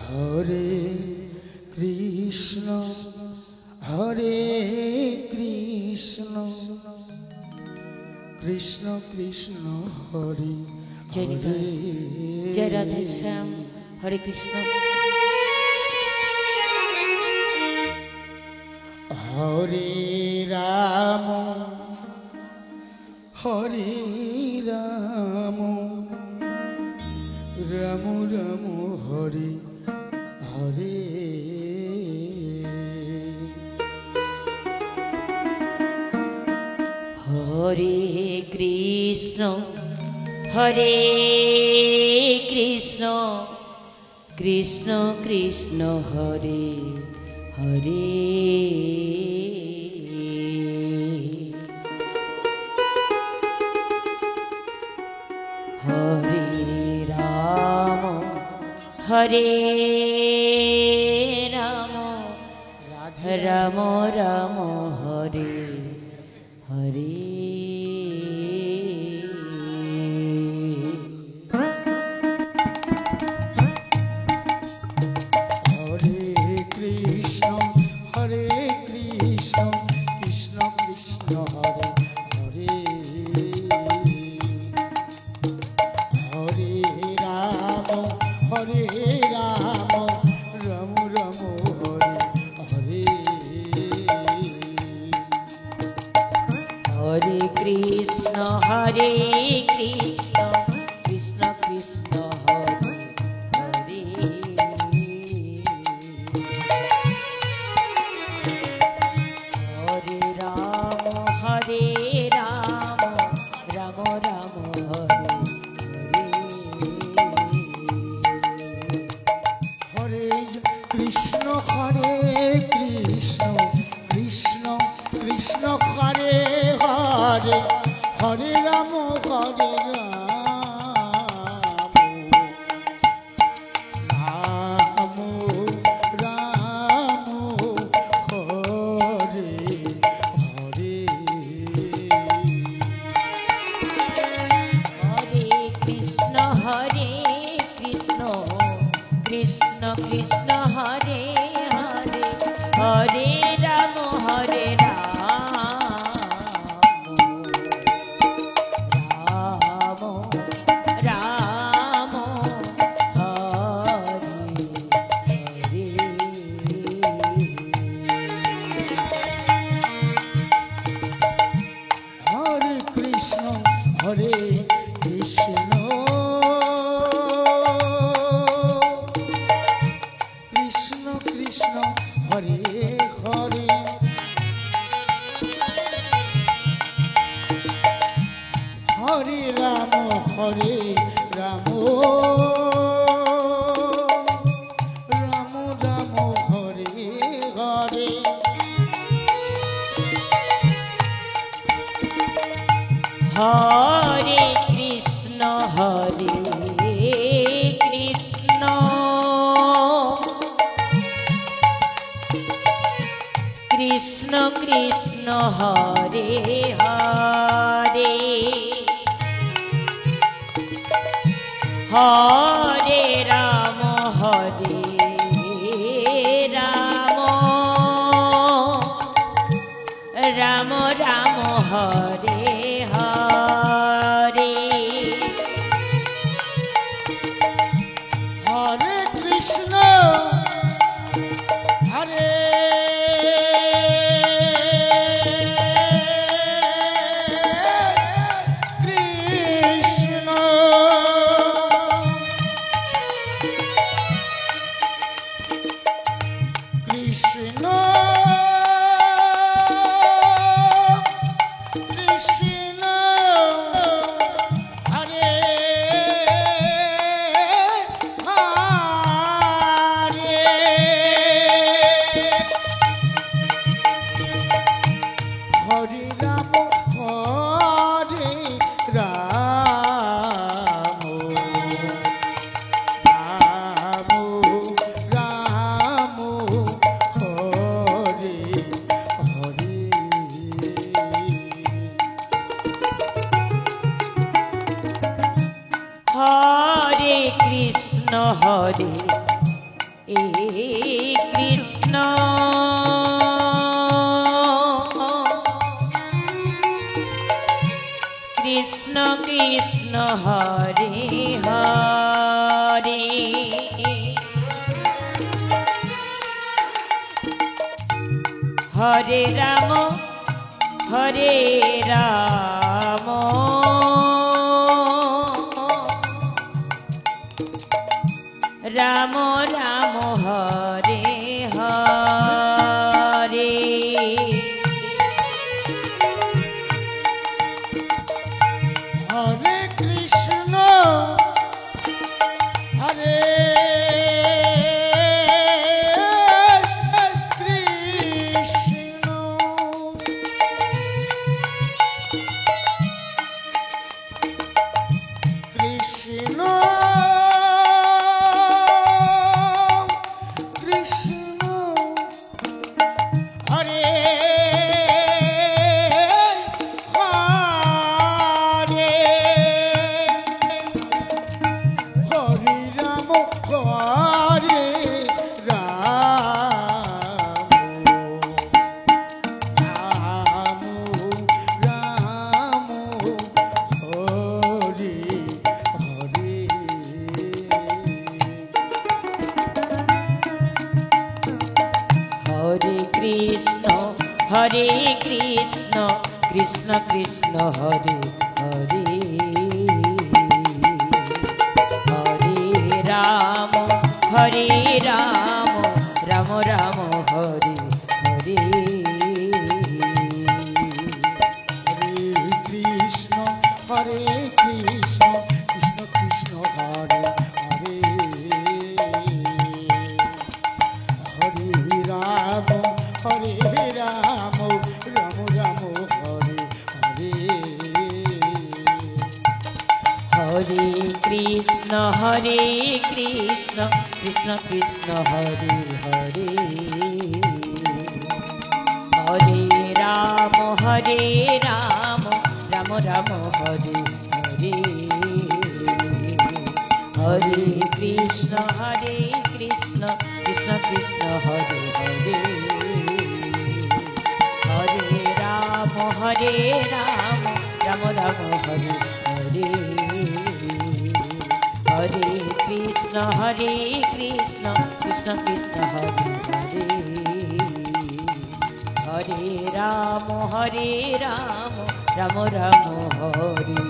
Hare Krishna Hare Krishna Krishna Krishna Hare Hare. Joy Radhe Shyam. Hare Krishna. Hare Ram Hare Ram Ram Ram Hare Hare. Hare Krishna Hare Krishna Krishna Krishna Hare Hare. Hare Ram Hare Ram Ram Ram Hare Hare. Hare Krishna Hare Krishna Krishna Krishna Hare Hare. Hare Ram Ram Ram Hare Hare. Hare Krishna Krishna Krishna Krishna Hare Hare Hare Ram Ram Ram Ram Hare Hare. Hare Krishna Krishna Krishna Hare Hare Hare Ram Ram Hare Hare. Hare Krishna Krishna Krishna Hare Hare Hare Ram Ram Ram Hare Hare. Hare Krishna Krishna Krishna Krishna Hare Hare Hare Ram Ram Ram Hare Hare. Hare Krishna Hare Krishna Krishna Krishna Hare Hare Krishna Krishna Krishna Hare Hare Hare Ram Ram Ram Hare Hare Hare Krishna Hare Krishna Krishna Krishna Hare Hare Hare Ram Hare Ram Ram Hare Hare Hare Krishna Krishna Krishna Hare Hare Hare Ram Ram Ram Hare Hare Hare Krishna Krishna Krishna Hare Hare Hare Ram Ram Ram Hare Hare Hare Krishna Krishna Krishna Hare Hare Hare Ram Ram Ram Hare Hare Hare Krishna Krishna Krishna Hare Hare Hare Ram Ram Ram Hare Hare Hare Krishna Krishna Krishna Hare Hare Hare Ram Ram Ram Hare